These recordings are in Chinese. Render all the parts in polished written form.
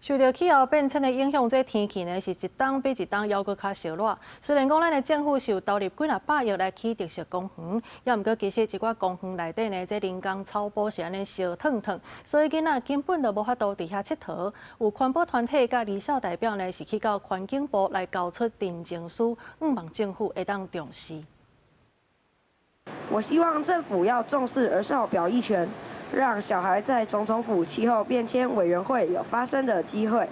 受到气候变迁的影响，这天气呢是一冬比一冬还阁较烧热。虽然讲咱的政府是有投入几若百亿来起特色公园，也毋过其实一寡公园内底呢，这人工草坡是安尼烧烫烫，所以囡仔根本就无法度伫遐佚佗。有环保团体甲离校代表呢，是去到环境部来交出陈情书，望政府会当重视。我希望政府要重视儿少表意权，让小孩在总统府气候变迁委员会有发声的机会。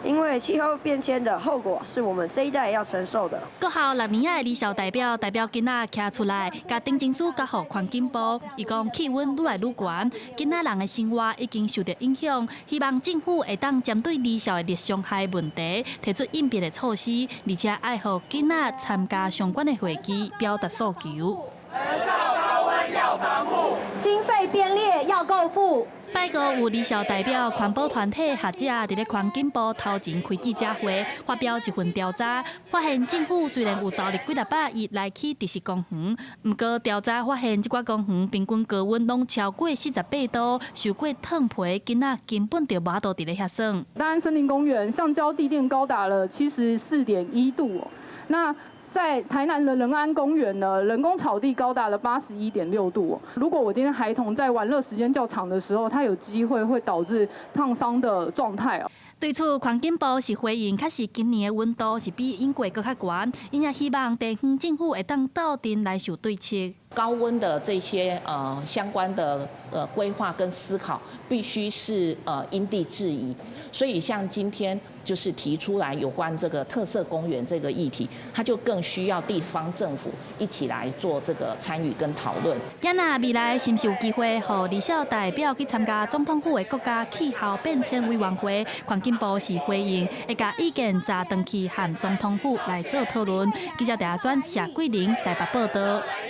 因为气候变迁的后果是我们这一代要承受的。国校6年的离校代表囡仔徛出来，甲陈情书交予环境部，伊讲气温愈来愈悬，囡仔人的生活已经受到影响，希望政府会当针对离校的热伤害问题，提出应变的措施，而且爱予囡仔参加相关的会议，表达诉求。儿少高温要防护，经费编列要够付。拜五有离校代表、环保团体学者伫咧环境部头前开记者会，发表一份调查，发现政府虽然有投入几若百亿来起特色公园，不过调查发现，这寡公园平均高温拢超过48度，受过烫皮，囡仔根本就无法度伫咧遐耍。大安森林公园橡胶地垫高达了74.1度哦，那。在台南的仁安公园呢，人工草地高达了81.6度哦。如果我今天孩童在玩乐时间较长的时候，他有机会会导致烫伤的状态哦。对此，环境部是回应，确实今年的温度是比英国更较悬，因也希望地方政府会当斗阵来想对策。高温的这些相关的规划跟思考，必须是因地制宜。所以像今天就是提出来有关这个特色公园这个议题，它就更需要地方政府一起来做这个参与跟讨论。也那未来是不是有机会，和离校代表去参加总统府的国家气候变迁委员会？环境部是回应，会把意见查登去和总统府来做讨论。记者陈亚轩、谢桂玲台北报道。